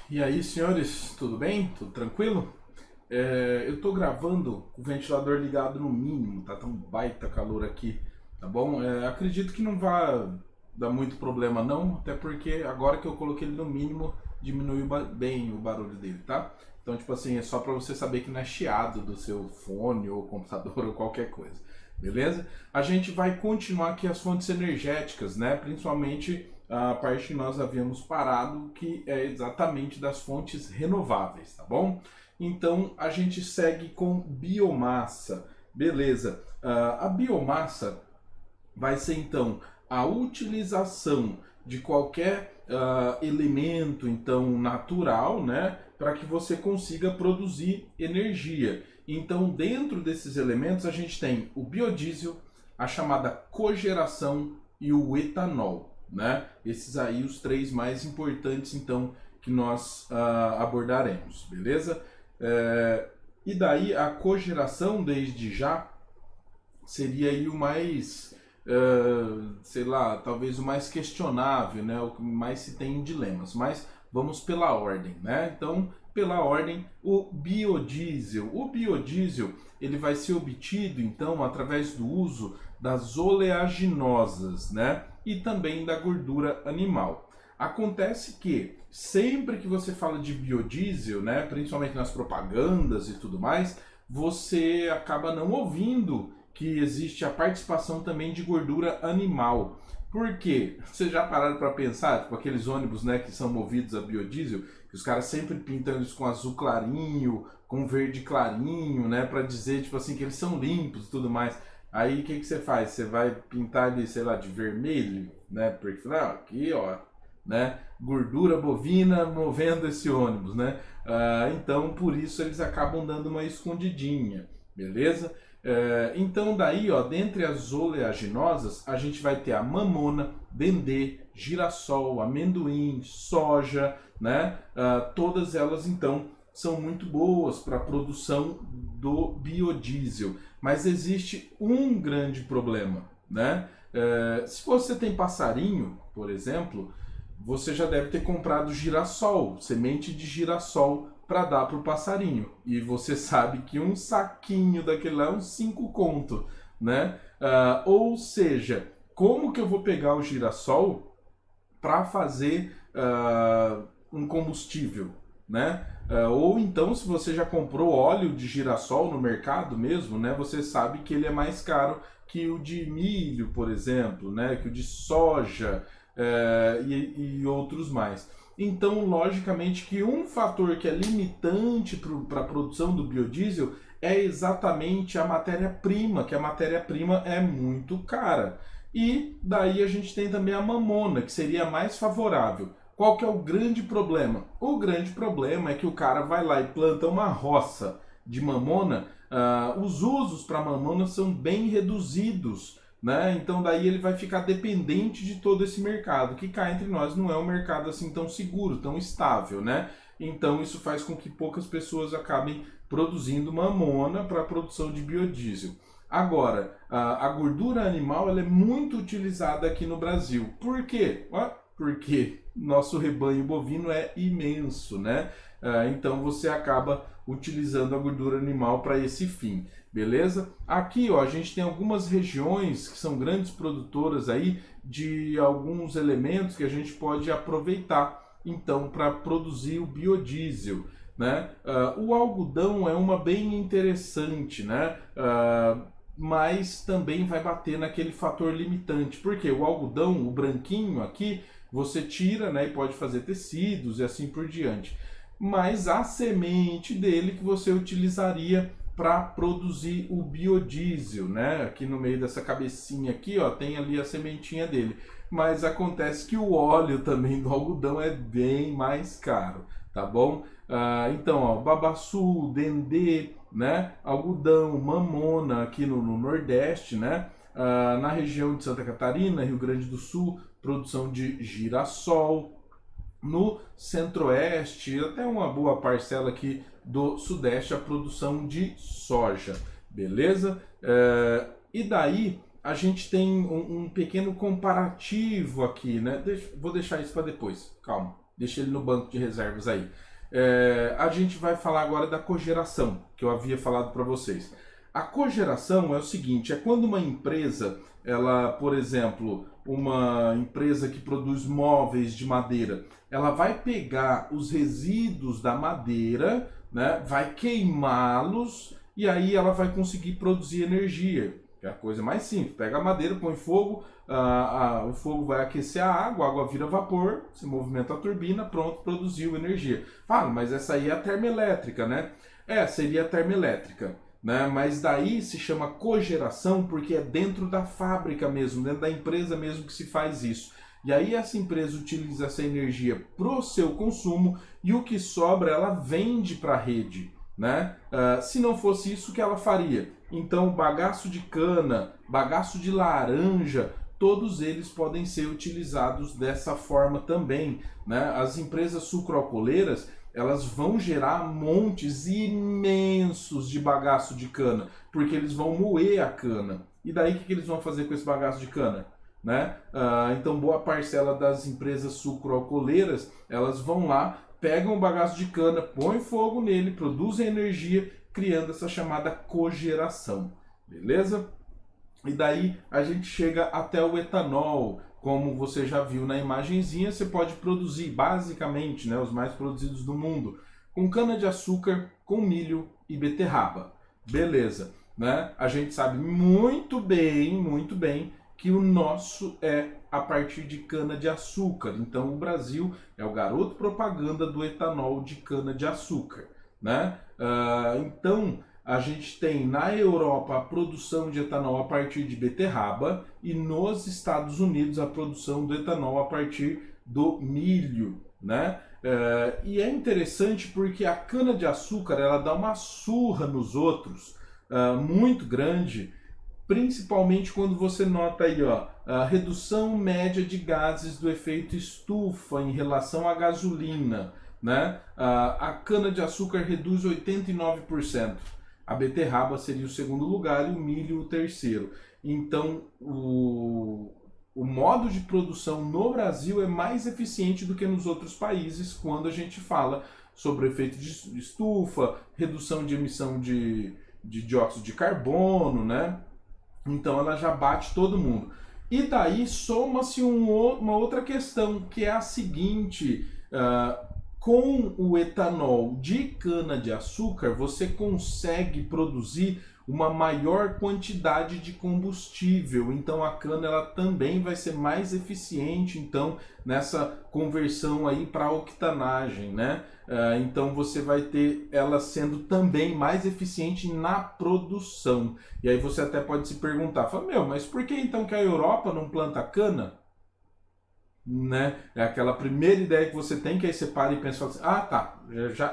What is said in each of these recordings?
E aí, senhores, tudo bem? Tudo tranquilo? Eu estou gravando com o ventilador ligado no mínimo, tá tão baita calor aqui, tá bom? Acredito que não vai dar muito problema não, até porque agora que eu coloquei ele no mínimo, diminui bem o barulho dele, tá? Então, tipo assim, é só para você saber que não é chiado do seu fone ou computador ou qualquer coisa, beleza? A gente vai continuar aqui as fontes energéticas, né? Principalmente a parte que nós havíamos parado, que é exatamente das fontes renováveis, tá bom? Então a gente segue com biomassa. Beleza. A biomassa vai ser então a utilização de qualquer elemento então natural, né, para que você consiga produzir energia. Então, dentro desses elementos a gente tem o biodiesel, a chamada cogeração e o etanol, né? Esses aí os três mais importantes então que nós abordaremos, beleza? E daí a cogeração desde já seria aí o mais, sei lá, talvez o mais questionável, né? O que mais se tem em dilemas. Mas vamos pela ordem, né? Então, pela ordem, o biodiesel. O biodiesel ele vai ser obtido então através do uso das oleaginosas, né? E também da gordura animal. Acontece que sempre que você fala de biodiesel, né, principalmente nas propagandas e tudo mais, você acaba não ouvindo que existe a participação também de gordura animal. Por quê? Vocês já pararam para pensar, tipo aqueles ônibus, né, que são movidos a biodiesel, que os caras sempre pintam eles com azul clarinho, com verde clarinho, né, para dizer tipo assim que eles são limpos e tudo mais. Aí o que você faz? Você vai pintar ele, sei lá, de vermelho, né? Porque aqui, ó, né? Gordura bovina movendo esse ônibus, né? Então, por isso eles acabam dando uma escondidinha, beleza? Então, daí, ó, dentre as oleaginosas, a gente vai ter a mamona, dendê, girassol, amendoim, soja, né? Todas elas, então, são muito boas para a produção do biodiesel. Mas existe um grande problema, né? Se você tem passarinho, por exemplo, você já deve ter comprado girassol, semente de girassol para dar para o passarinho. E você sabe que um saquinho daquele lá é uns 5 conto, né? Ou seja, como que eu vou pegar o girassol para fazer um combustível, né? Ou então, se você já comprou óleo de girassol no mercado mesmo, né? Você sabe que ele é mais caro que o de milho, por exemplo, né? Que o de soja e outros mais. Então, logicamente que um fator que é limitante para a produção do biodiesel é exatamente a matéria-prima, que a matéria-prima é muito cara. E daí a gente tem também a mamona, que seria mais favorável. Qual que é o grande problema? O grande problema é que o cara vai lá e planta uma roça de mamona, os usos para mamona são bem reduzidos, né? Então daí ele vai ficar dependente de todo esse mercado, que cá entre nós não é um mercado assim tão seguro, tão estável, né? Então isso faz com que poucas pessoas acabem produzindo mamona para a produção de biodiesel. Agora, a gordura animal ela é muito utilizada aqui no Brasil. Por quê? Porque nosso rebanho bovino é imenso, né? Então você acaba utilizando a gordura animal para esse fim, beleza? Aqui, ó, a gente tem algumas regiões que são grandes produtoras aí de alguns elementos que a gente pode aproveitar, então, para produzir o biodiesel, né? O algodão é uma bem interessante, né? Mas também vai bater naquele fator limitante, porque o algodão, o branquinho aqui, você tira, né, e pode fazer tecidos e assim por diante. Mas a semente dele que você utilizaria para produzir o biodiesel, né? Aqui no meio dessa cabecinha aqui, ó, tem ali a sementinha dele. Mas acontece que o óleo também do algodão é bem mais caro, tá bom? Então, ó, babaçu, dendê, né? Algodão, mamona aqui no Nordeste, né? Na região de Santa Catarina, Rio Grande do Sul, produção de girassol. No Centro-Oeste, até uma boa parcela aqui do Sudeste, a produção de soja, beleza? E daí a gente tem um pequeno comparativo aqui, né? Vou deixar isso para depois, calma. deixa ele no banco de reservas aí. A gente vai falar agora da cogeração, que eu havia falado para vocês. A cogeração é o seguinte, é quando uma empresa, ela, por exemplo, uma empresa que produz móveis de madeira, ela vai pegar os resíduos da madeira, né, vai queimá-los e aí ela vai conseguir produzir energia. É a coisa mais simples. Pega a madeira, põe fogo, o fogo vai aquecer a água vira vapor, se movimenta a turbina, pronto, produziu energia. Fala, mas essa aí é a termoelétrica, né? Seria a termoelétrica, né? Mas daí se chama cogeração porque é dentro da fábrica mesmo, dentro da empresa mesmo que se faz isso. E aí essa empresa utiliza essa energia para o seu consumo e o que sobra ela vende para a rede, né? Se não fosse isso, o que ela faria? Então, bagaço de cana, bagaço de laranja, todos eles podem ser utilizados dessa forma também, né? As empresas sucroalcooleiras, elas vão gerar montes imensos de bagaço de cana, porque eles vão moer a cana. E daí o que eles vão fazer com esse bagaço de cana? Né? Então, boa parcela das empresas sucroalcooleiras, elas vão lá, pegam o bagaço de cana, põem fogo nele, produzem energia, criando essa chamada cogeração, beleza? E daí a gente chega até o etanol, como você já viu na imagenzinha, você pode produzir basicamente, né, os mais produzidos do mundo, com cana-de-açúcar, com milho e beterraba, beleza? Né? A gente sabe muito bem, que o nosso é a partir de cana-de-açúcar. Então o Brasil é o garoto propaganda do etanol de cana-de-açúcar, né? Então a gente tem na Europa a produção de etanol a partir de beterraba e nos Estados Unidos a produção do etanol a partir do milho, né? E é interessante porque a cana-de-açúcar ela dá uma surra nos outros muito grande, principalmente quando você nota aí, ó, a redução média de gases do efeito estufa em relação à gasolina, né? A cana-de-açúcar reduz 89%. A beterraba seria o segundo lugar e o milho o terceiro. Então, o modo de produção no Brasil é mais eficiente do que nos outros países quando a gente fala sobre o efeito de estufa, redução de emissão de dióxido de carbono, né? Então ela já bate todo mundo. E daí soma-se uma outra questão, que é a seguinte: com o etanol de cana-de-açúcar, você consegue produzir uma maior quantidade de combustível. Então a cana ela também vai ser mais eficiente então nessa conversão aí para octanagem, né? Então você vai ter ela sendo também mais eficiente na produção. E aí você até pode se perguntar, fala, mas por que então que a Europa não planta cana? Né? É aquela primeira ideia que você tem, que aí você para e pensa assim, tá,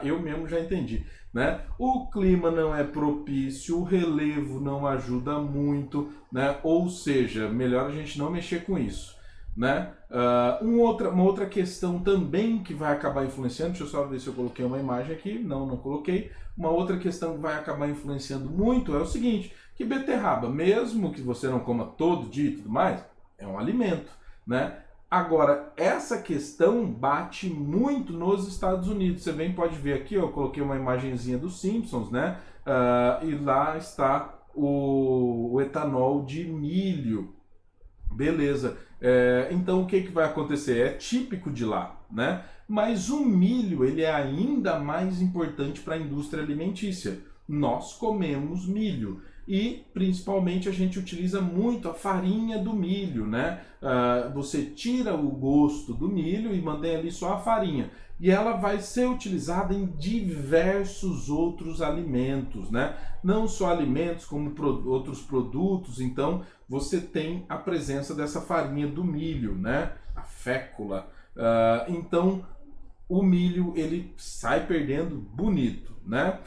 eu mesmo já entendi, né? O clima não é propício, o relevo não ajuda muito, né? Ou seja, melhor a gente não mexer com isso, né? Uma outra questão também que vai acabar influenciando, deixa eu só ver se eu coloquei uma imagem aqui, não coloquei. Uma outra questão que vai acabar influenciando muito é o seguinte, que beterraba, mesmo que você não coma todo dia e tudo mais, é um alimento, né? Agora, essa questão bate muito nos Estados Unidos. Você bem pode ver aqui, eu coloquei uma imagenzinha dos Simpsons, né? E lá está o etanol de milho. Beleza. Então, o que vai acontecer? É típico de lá, né? Mas o milho, ele é ainda mais importante para a indústria alimentícia. Nós comemos milho. E principalmente a gente utiliza muito a farinha do milho, né? Você tira o gosto do milho e mantém ali só a farinha. E ela vai ser utilizada em diversos outros alimentos, né? Não só alimentos, como outros produtos. Então você tem a presença dessa farinha do milho, né? A fécula. Então o milho ele sai perdendo bonito, né?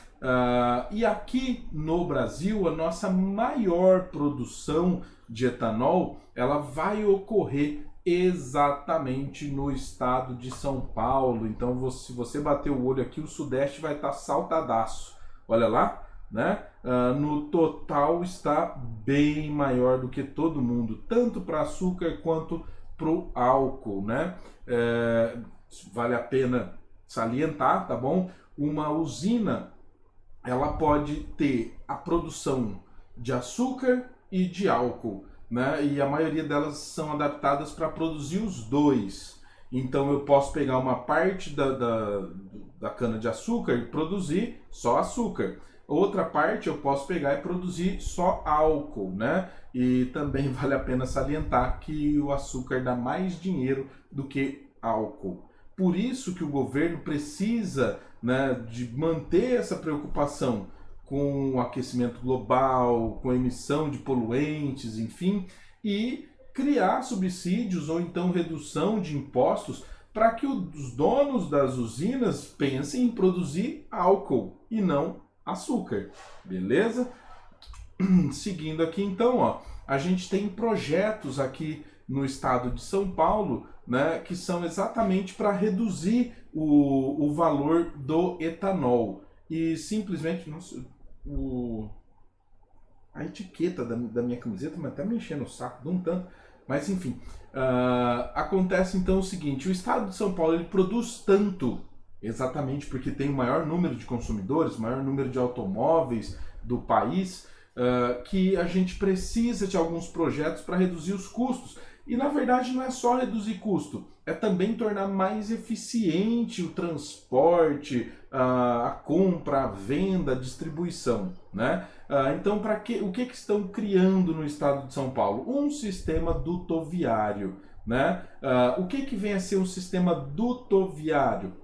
E aqui no Brasil a nossa maior produção de etanol ela vai ocorrer exatamente no estado de São Paulo. Então se você bater o olho aqui, o Sudeste vai estar saltadaço. Olha lá, né? No total está bem maior do que todo mundo, tanto para açúcar quanto para o álcool, né? vale a pena salientar, tá bom? Uma usina, ela pode ter a produção de açúcar e de álcool, né? E a maioria delas são adaptadas para produzir os dois. Então eu posso pegar uma parte da cana de açúcar e produzir só açúcar. Outra parte eu posso pegar e produzir só álcool, né? E também vale a pena salientar que o açúcar dá mais dinheiro do que álcool. Por isso que o governo precisa, né, de manter essa preocupação com o aquecimento global, com a emissão de poluentes, enfim, e criar subsídios ou então redução de impostos para que os donos das usinas pensem em produzir álcool e não açúcar, beleza? Seguindo aqui então, ó, a gente tem projetos aqui no estado de São Paulo, né, que são exatamente para reduzir o valor do etanol. E simplesmente, nossa, a etiqueta da minha camiseta mas até me enchendo o saco de um tanto. Mas enfim, acontece então o seguinte, o estado de São Paulo ele produz tanto, exatamente porque tem o maior número de consumidores, o maior número de automóveis do país, que a gente precisa de alguns projetos para reduzir os custos. E na verdade não é só reduzir custo, é também tornar mais eficiente o transporte, a compra, a venda, a distribuição, né? Então, o que estão criando no estado de São Paulo? Um sistema dutoviário, né? O que vem a ser um sistema dutoviário?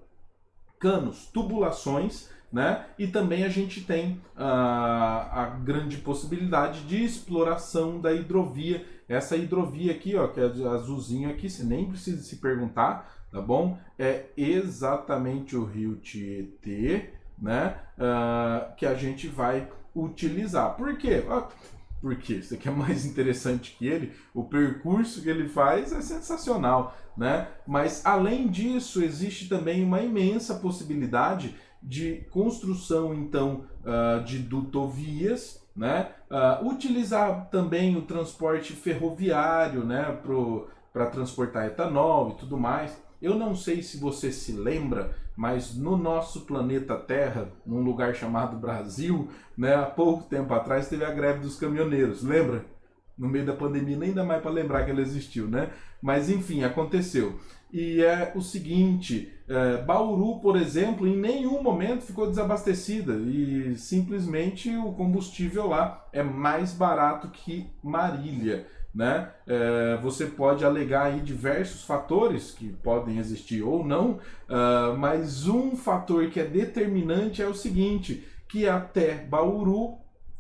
Canos, tubulações, né? E também a gente tem a grande possibilidade de exploração da hidrovia. Essa hidrovia aqui, ó, que é azulzinho aqui, você nem precisa se perguntar, tá bom? É exatamente o rio Tietê, né? Que a gente vai utilizar. Por quê? Porque isso aqui é mais interessante que ele, o percurso que ele faz é sensacional, né? Mas além disso, existe também uma imensa possibilidade de construção, então, de dutovias, né? Utilizar também o transporte ferroviário, né? Para transportar etanol e tudo mais. Eu não sei se você se lembra, mas no nosso planeta Terra, num lugar chamado Brasil, né, há pouco tempo atrás teve a greve dos caminhoneiros, lembra? No meio da pandemia nem dá mais para lembrar que ela existiu, né? Mas enfim, aconteceu. E é o seguinte, Bauru, por exemplo, em nenhum momento ficou desabastecida e simplesmente o combustível lá é mais barato que Marília, né? Você pode alegar aí diversos fatores que podem existir ou não, mas um fator que é determinante é o seguinte, que até Bauru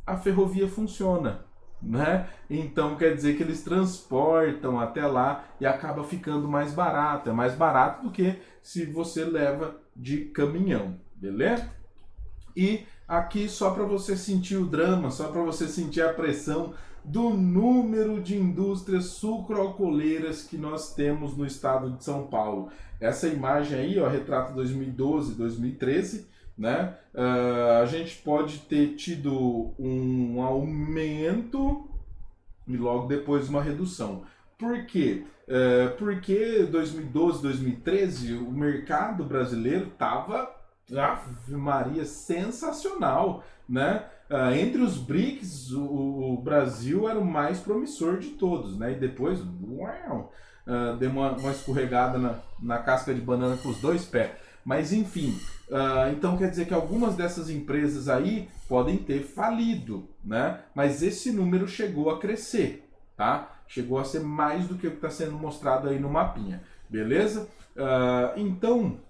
a ferrovia funciona, né? Então quer dizer que eles transportam até lá e acaba ficando mais barato, é mais barato do que se você leva de caminhão, beleza? E aqui só para você sentir o drama, só para você sentir a pressão do número de indústrias sucroalcooleiras que nós temos no estado de São Paulo. Essa imagem aí, ó, retrata 2012, 2013, né? A gente pode ter tido um aumento e logo depois uma redução. Por quê? Porque 2012, 2013 o mercado brasileiro estava, Ave Maria, sensacional, né? Entre os BRICS, o Brasil era o mais promissor de todos, né? E depois, uau, deu uma escorregada na casca de banana com os dois pés. Mas enfim, então quer dizer que algumas dessas empresas aí podem ter falido, né? Mas esse número chegou a crescer, tá? Chegou a ser mais do que o que está sendo mostrado aí no mapinha, beleza? Então,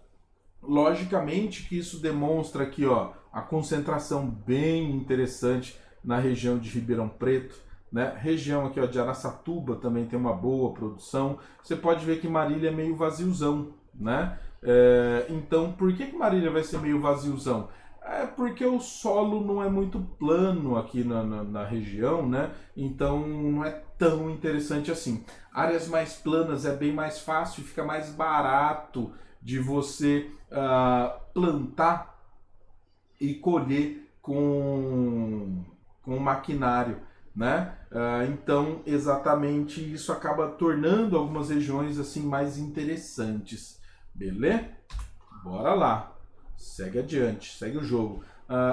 logicamente que isso demonstra aqui, ó, a concentração bem interessante na região de Ribeirão Preto, né? Região aqui, ó, de Araçatuba também tem uma boa produção. Você pode ver que Marília é meio vaziozão, né? Então, por que Marília vai ser meio vaziozão? É porque o solo não é muito plano aqui na região, né? Então não é tão interessante assim. Áreas mais planas é bem mais fácil, fica mais barato de você plantar e colher com maquinário, né? Então exatamente isso acaba tornando algumas regiões assim mais interessantes. Beleza? Bora lá. Segue adiante, segue o jogo.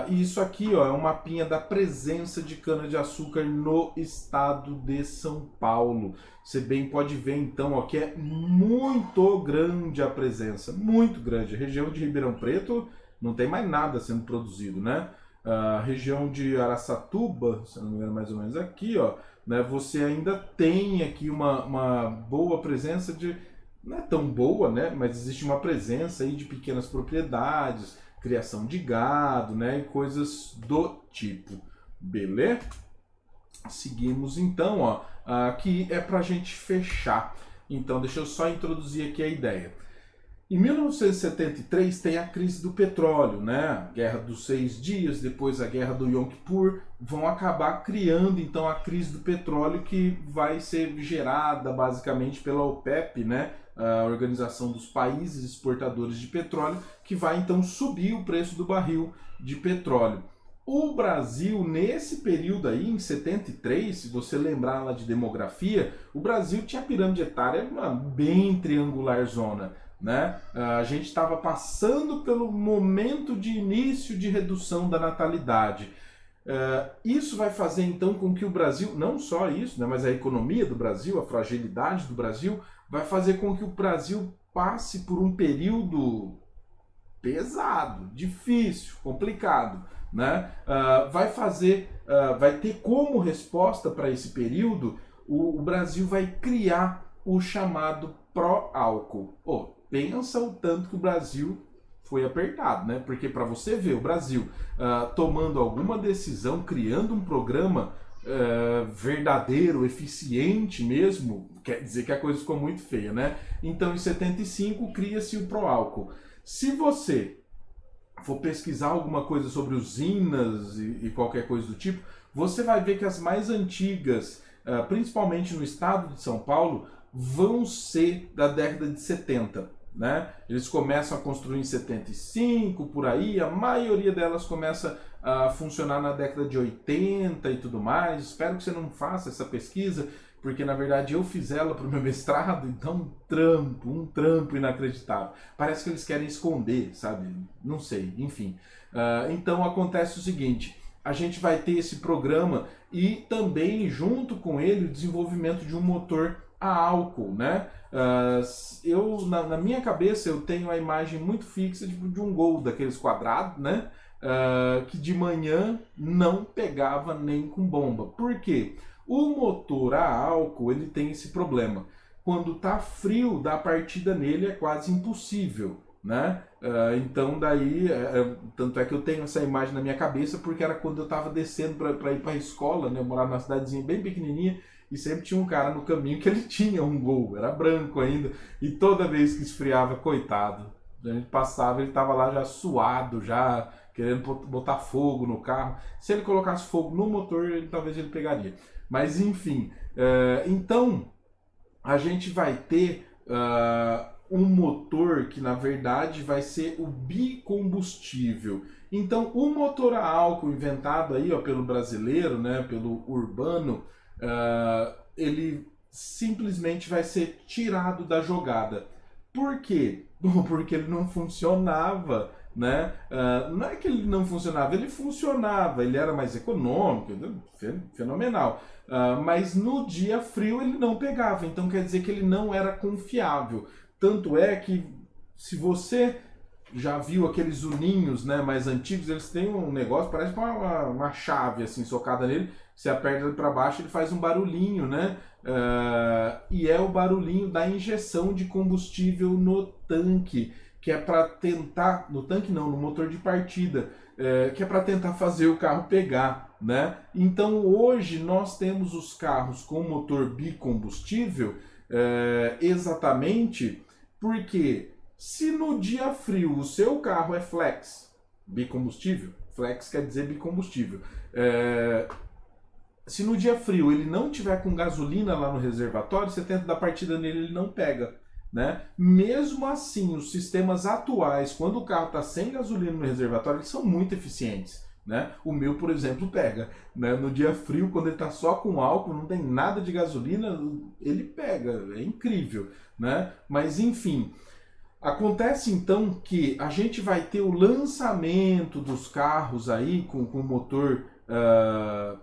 E isso aqui, ó, é um mapinha da presença de cana-de-açúcar no estado de São Paulo. Você bem pode ver então, ó, que é muito grande a presença, muito grande. A região de Ribeirão Preto não tem mais nada sendo produzido, né? A região de Araçatuba, se não me engano, mais ou menos aqui, ó, né? Você ainda tem aqui uma boa presença de, não é tão boa, né? Mas existe uma presença aí de pequenas propriedades, criação de gado, né? E coisas do tipo. Beleza? Seguimos então, ó. Aqui é pra gente fechar. Então, deixa eu só introduzir aqui a ideia. Em 1973 tem a crise do petróleo, né? A Guerra dos 6 Dias, depois a Guerra do Yom Kippur, vão acabar criando então a crise do petróleo, que vai ser gerada basicamente pela OPEP, né? A Organização dos Países Exportadores de Petróleo, que vai então subir o preço do barril de petróleo. O Brasil, nesse período aí, em 73, se você lembrar lá de demografia, o Brasil tinha pirâmide etária bem triangular zona, né? A gente estava passando pelo momento de início de redução da natalidade. Isso vai fazer então com que o Brasil, não só isso, né, mas a economia do Brasil, a fragilidade do Brasil, vai fazer com que o Brasil passe por um período pesado, difícil, complicado, né? Vai ter como resposta para esse período, o Brasil vai criar o chamado pró-álcool. Pensa o tanto que o Brasil foi apertado, né? Porque para você ver o Brasil tomando alguma decisão, criando um programa verdadeiro, eficiente mesmo, quer dizer que a coisa ficou muito feia, né? Então, em 75, cria-se o pró-álcool. Se você for pesquisar alguma coisa sobre usinas e qualquer coisa do tipo, você vai ver que as mais antigas, principalmente no estado de São Paulo, vão ser da década de 70. Né? Eles começam a construir em 75, por aí, a maioria delas começa a funcionar na década de 80 e tudo mais. Espero que você não faça essa pesquisa, porque na verdade eu fiz ela para o meu mestrado, então um trampo inacreditável. Parece que eles querem esconder, sabe? Não sei, enfim. Então acontece o seguinte, a gente vai ter esse programa e também junto com ele o desenvolvimento de um motor a álcool, né? Na minha cabeça eu tenho a imagem muito fixa de um Gol daqueles quadrados, né? Que de manhã não pegava nem com bomba. Por quê? O motor a álcool ele tem esse problema. Quando tá frio, dar partida nele é quase impossível, né? Então daí, tanto é que eu tenho essa imagem na minha cabeça porque era quando eu estava descendo para ir para a escola, né? Eu morava numa cidadezinha bem pequenininha e sempre tinha um cara no caminho que ele tinha um Gol, era branco ainda, e toda vez que esfriava, coitado, a gente passava, ele estava lá já suado, já querendo botar fogo no carro. Se ele colocasse fogo no motor, talvez ele pegaria. Mas enfim, então a gente vai ter um motor que na verdade vai ser o bicombustível. Então o motor a álcool inventado aí pelo brasileiro, né, pelo Urbano, ele simplesmente vai ser tirado da jogada. Por quê? Bom, porque ele não funcionava, né? Não é que ele não funcionava, ele funcionava, ele era mais econômico, fenomenal. Mas no dia frio ele não pegava, então quer dizer que ele não era confiável. Tanto é que, se você já viu aqueles uninhos, né, mais antigos, eles têm um negócio, parece uma chave assim, socada nele, você aperta ele para baixo, ele faz um barulhinho, né? E é o barulhinho da injeção de combustível no tanque, que é para tentar, no tanque não, no motor de partida, que é para tentar fazer o carro pegar, né? Então hoje nós temos os carros com motor bicombustível, exatamente porque se no dia frio o seu carro é flex, bicombustível, flex quer dizer bicombustível, se no dia frio ele não tiver com gasolina lá no reservatório, você tenta dar partida nele, ele não pega, né? Mesmo assim, os sistemas atuais, quando o carro está sem gasolina no reservatório, eles são muito eficientes, né? O meu, por exemplo, pega, né? No dia frio, quando ele está só com álcool, não tem nada de gasolina, ele pega, é incrível, né? Mas enfim, Acontece então que a gente vai ter o lançamento dos carros aí com motor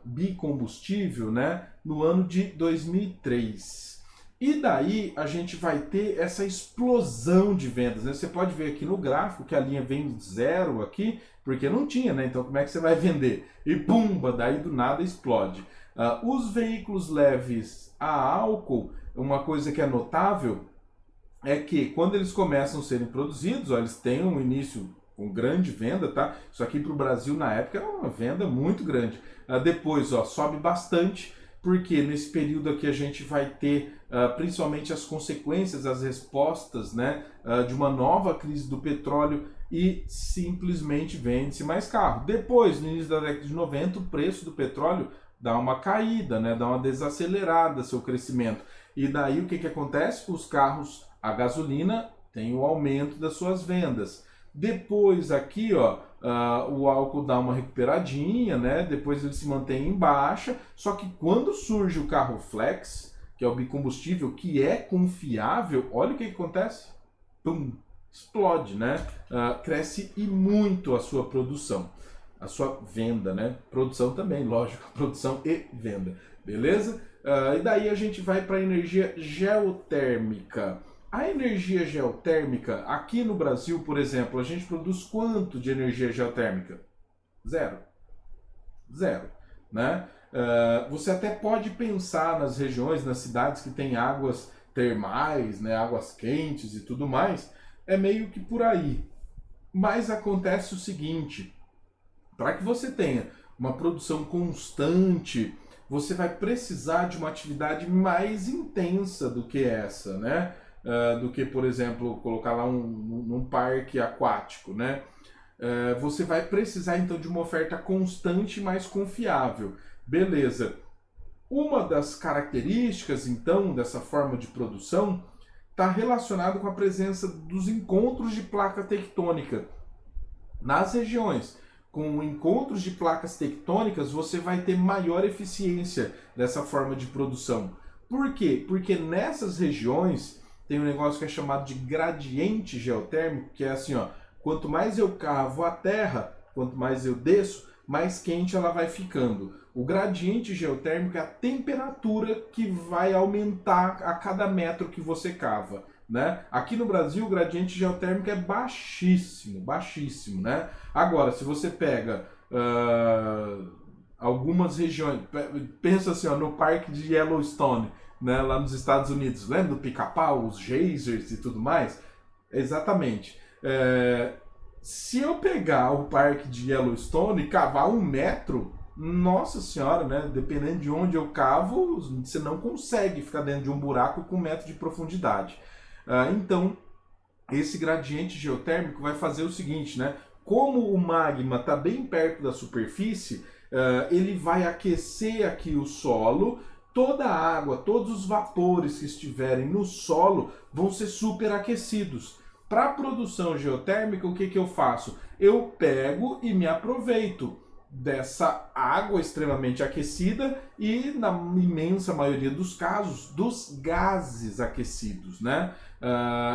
bicombustível, né, no ano de 2003. E daí a gente vai ter essa explosão de vendas, né? Você pode ver aqui no gráfico que a linha vem zero aqui, porque não tinha, né? Então como é que você vai vender? E pumba, daí do nada explode. Os veículos leves a álcool, uma coisa que é notável é que quando eles começam a serem produzidos, ó, eles têm um início com grande venda, tá? Isso aqui para o Brasil na época era uma venda muito grande. Depois, ó, sobe bastante, porque nesse período aqui a gente vai ter principalmente as consequências, as respostas, né, de uma nova crise do petróleo e simplesmente vende-se mais carro. Depois, no início da década de 90, o preço do petróleo dá uma caída, né, dá uma desacelerada seu crescimento. E daí o que, que acontece? Os carros a gasolina tem o aumento das suas vendas. Depois aqui, ó, o álcool dá uma recuperadinha, né? Depois ele se mantém em baixa. Só que quando surge o carro flex, que é o bicombustível, que é confiável, olha o que acontece. Pum, explode, né? Cresce e muito a sua produção, a sua venda, né? Produção também, lógico, produção e venda, beleza? E daí a gente vai para a energia geotérmica. A energia geotérmica, aqui no Brasil, por exemplo, a gente produz quanto de energia geotérmica? Zero. Zero, né? Você até pode pensar nas regiões, nas cidades que têm águas termais, né, águas quentes e tudo mais, é meio que por aí. Mas acontece o seguinte, para que você tenha uma produção constante, você vai precisar de uma atividade mais intensa do que essa, né? Do que, por exemplo, colocar lá num parque aquático, né? Você vai precisar, então, de uma oferta constante e mais confiável. Beleza. Uma das características, então, dessa forma de produção está relacionada com a presença dos encontros de placa tectônica nas regiões. Com encontros de placas tectônicas, você vai ter maior eficiência dessa forma de produção. Por quê? Porque nessas regiões tem um negócio que é chamado de gradiente geotérmico, que é assim, ó, quanto mais eu cavo a terra, quanto mais eu desço, mais quente ela vai ficando. O gradiente geotérmico é a temperatura que vai aumentar a cada metro que você cava, né? Aqui no Brasil o gradiente geotérmico é baixíssimo, baixíssimo, né? Agora, se você pega algumas regiões, pensa assim, ó, no parque de Yellowstone, né, lá nos Estados Unidos, lembra do pica-pau, os geysers e tudo mais? Exatamente. Se eu pegar o parque de Yellowstone e cavar 1 metro, nossa senhora, né? Dependendo de onde eu cavo, você não consegue ficar dentro de um buraco com 1 metro de profundidade. Então, esse gradiente geotérmico vai fazer o seguinte, né? Como o magma está bem perto da superfície, ele vai aquecer aqui o solo. Toda a água, todos os vapores que estiverem no solo vão ser superaquecidos. Para a produção geotérmica, o que, que eu faço? Eu pego e me aproveito dessa água extremamente aquecida e, na imensa maioria dos casos, dos gases aquecidos, né?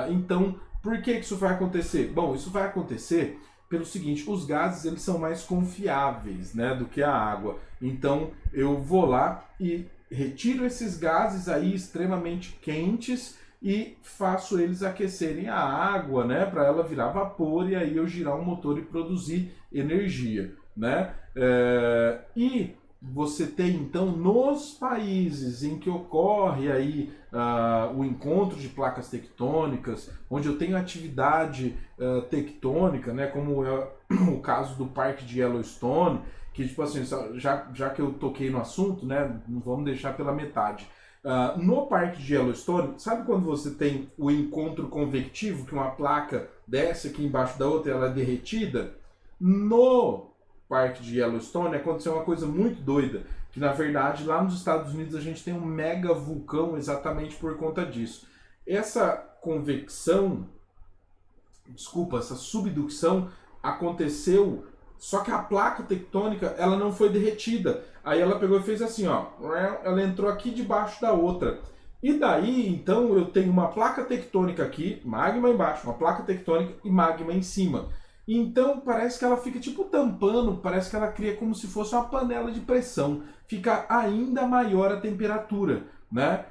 Então, por que isso vai acontecer? Bom, isso vai acontecer pelo seguinte, os gases eles são mais confiáveis, né, do que a água. Então, eu vou lá e retiro esses gases aí extremamente quentes e faço eles aquecerem a água, né, para ela virar vapor e aí eu girar um motor e produzir energia, né? E você tem então nos países em que ocorre aí o encontro de placas tectônicas, onde eu tenho atividade tectônica, né, como é o caso do Parque de Yellowstone, que tipo assim, já que eu toquei no assunto, né, não vamos deixar pela metade. No Parque de Yellowstone, sabe quando você tem o encontro convectivo, que uma placa desce aqui embaixo da outra e ela é derretida? No Parque de Yellowstone aconteceu uma coisa muito doida, que na verdade lá nos Estados Unidos a gente tem um mega vulcão exatamente por conta disso. Essa convecção, desculpa, essa subducção aconteceu, só que a placa tectônica ela não foi derretida. Aí ela pegou e fez assim, ó, ela entrou aqui debaixo da outra. E daí, então, eu tenho uma placa tectônica aqui, magma embaixo, uma placa tectônica e magma em cima. Então parece que ela fica tipo tampando, parece que ela cria como se fosse uma panela de pressão. Fica ainda maior a temperatura, né?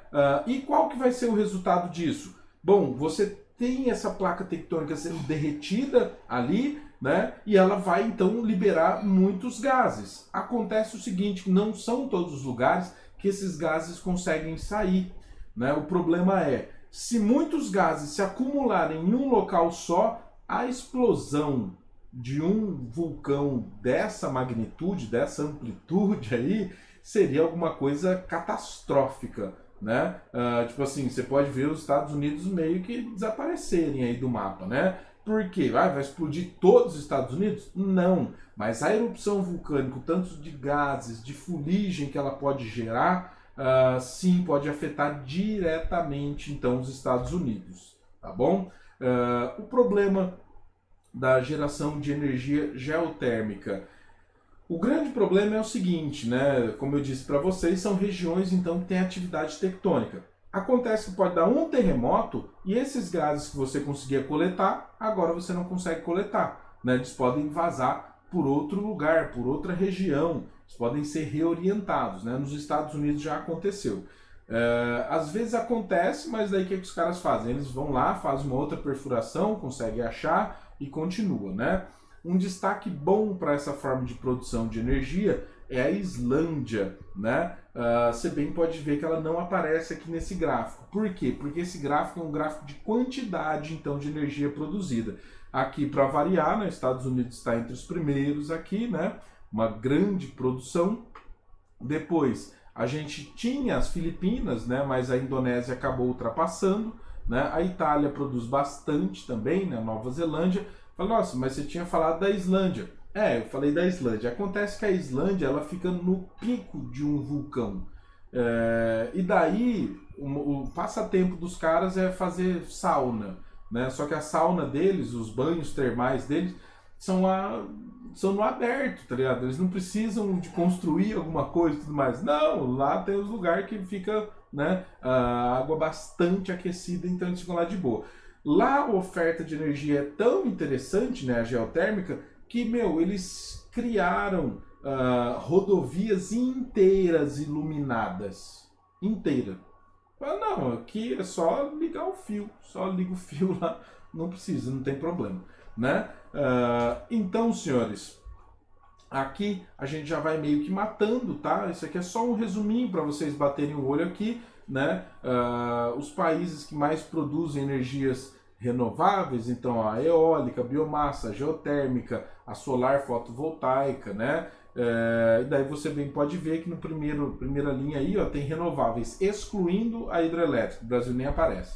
E qual que vai ser o resultado disso? Bom, você tem essa placa tectônica sendo derretida ali, né? E ela vai então liberar muitos gases. Acontece o seguinte, não são todos os lugares que esses gases conseguem sair, né? O problema é, se muitos gases se acumularem em um local só, a explosão de um vulcão dessa magnitude, dessa amplitude aí, seria alguma coisa catastrófica, né? Tipo assim, você pode ver os Estados Unidos meio que desaparecerem aí do mapa, né? Por quê? Vai explodir todos os Estados Unidos? Não, mas a erupção vulcânica, o tanto de gases, de fuligem que ela pode gerar, sim, pode afetar diretamente então os Estados Unidos, tá bom? O problema da geração de energia geotérmica. O grande problema é o seguinte, né? Como eu disse para vocês, são regiões então que têm atividade tectônica. Acontece que pode dar um terremoto e esses gases que você conseguia coletar, agora você não consegue coletar, né? Eles podem vazar por outro lugar, por outra região, eles podem ser reorientados, né? Nos Estados Unidos já aconteceu. Às vezes acontece, mas daí o que os caras fazem? Eles vão lá, fazem uma outra perfuração, conseguem achar e continua, né? Um destaque bom para essa forma de produção de energia é a Islândia, né? Você bem pode ver que ela não aparece aqui nesse gráfico. Por quê? Porque esse gráfico é um gráfico de quantidade então de energia produzida. Aqui, para variar, né, Estados Unidos está entre os primeiros aqui, né? Uma grande produção. Depois, a gente tinha as Filipinas, né? Mas a Indonésia acabou ultrapassando, né? A Itália produz bastante também, né? Nova Zelândia. Falei, nossa, mas você tinha falado da Islândia. Eu falei da Islândia. Acontece que a Islândia ela fica no pico de um vulcão. E daí, o passatempo dos caras é fazer sauna, né? Só que a sauna deles, os banhos termais deles, são no aberto, tá ligado? Eles não precisam de construir alguma coisa e tudo mais. Não, lá tem os lugares que fica, né, a água bastante aquecida, então eles ficam lá de boa. Lá a oferta de energia é tão interessante, né, a geotérmica, que, eles criaram rodovias inteiras iluminadas. Inteira. Não, aqui é só ligar o fio. Só liga o fio lá, não precisa, não tem problema, né? Então, senhores, aqui a gente já vai meio que matando, tá? Isso aqui é só um resuminho para vocês baterem o olho aqui, né? Os países que mais produzem energias renováveis, então a eólica, a biomassa, a geotérmica, a solar fotovoltaica, né? E daí você bem pode ver que no primeira linha aí, ó, tem renováveis, excluindo a hidrelétrica. O Brasil nem aparece.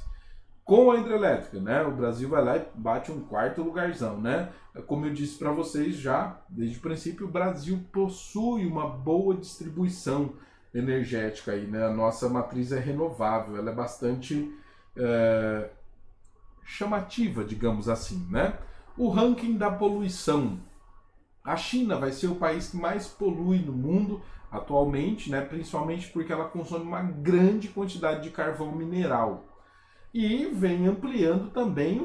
Com a hidrelétrica, né? O Brasil vai lá e bate um quarto lugarzão, né? Como eu disse para vocês já, desde o princípio, o Brasil possui uma boa distribuição energética aí, né? A nossa matriz é renovável, ela é bastante chamativa, digamos assim, né? O ranking da poluição. A China vai ser o país que mais polui no mundo atualmente, né? Principalmente porque ela consome uma grande quantidade de carvão mineral. E vem ampliando também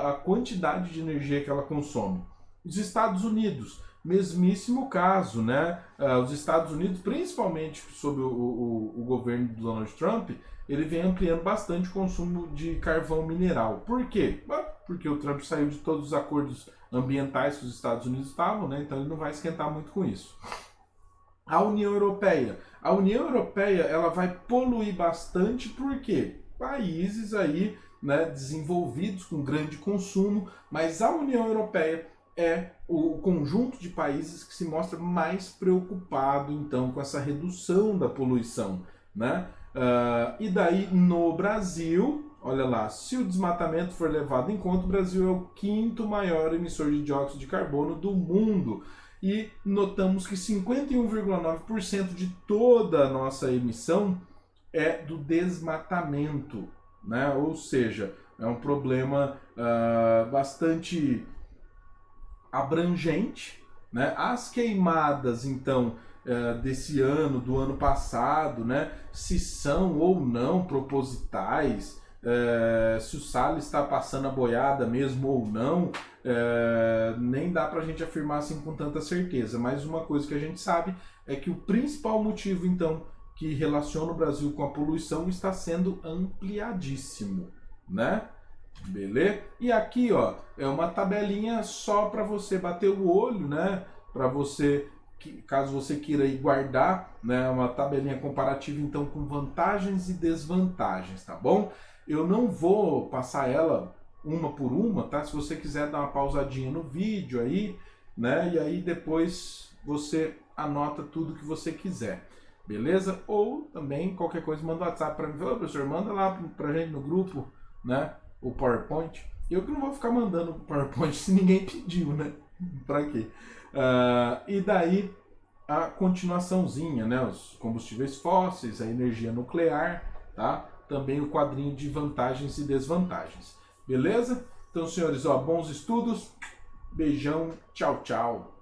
a quantidade de energia que ela consome. Os Estados Unidos, mesmíssimo caso, né? Os Estados Unidos, principalmente sob o governo do Donald Trump, ele vem ampliando bastante o consumo de carvão mineral. Por quê? Porque o Trump saiu de todos os acordos ambientais que os Estados Unidos estavam, né? Então ele não vai esquentar muito com isso. A União Europeia. A União Europeia ela vai poluir bastante, por quê? Países aí, né, desenvolvidos com grande consumo, mas a União Europeia é o conjunto de países que se mostra mais preocupado então com essa redução da poluição, né? E daí no Brasil, olha lá, se o desmatamento for levado em conta, o Brasil é o quinto maior emissor de dióxido de carbono do mundo. E notamos que 51,9% de toda a nossa emissão é do desmatamento, né? Ou seja, é um problema bastante abrangente, né? As queimadas, então, desse ano, do ano passado, né? Se são ou não propositais, se o Salles está passando a boiada mesmo ou não, nem dá para a gente afirmar assim com tanta certeza. Mas uma coisa que a gente sabe é que o principal motivo, então, que relaciona o Brasil com a poluição está sendo ampliadíssimo, né? Beleza? E aqui, ó, é uma tabelinha só para você bater o olho, né? Para você, caso você queira ir guardar, né? Uma tabelinha comparativa, então, com vantagens e desvantagens, tá bom? Eu não vou passar ela uma por uma, tá? Se você quiser dar uma pausadinha no vídeo aí, né? E aí depois você anota tudo que você quiser. Beleza? Ou também qualquer coisa manda um WhatsApp para mim. Ô, professor, manda lá pra gente no grupo, né? O PowerPoint. Eu que não vou ficar mandando o PowerPoint se ninguém pediu, né? Pra quê? E daí a continuaçãozinha, né? Os combustíveis fósseis, a energia nuclear, tá? Também o quadrinho de vantagens e desvantagens. Beleza? Então, senhores, ó, bons estudos. Beijão. Tchau, tchau.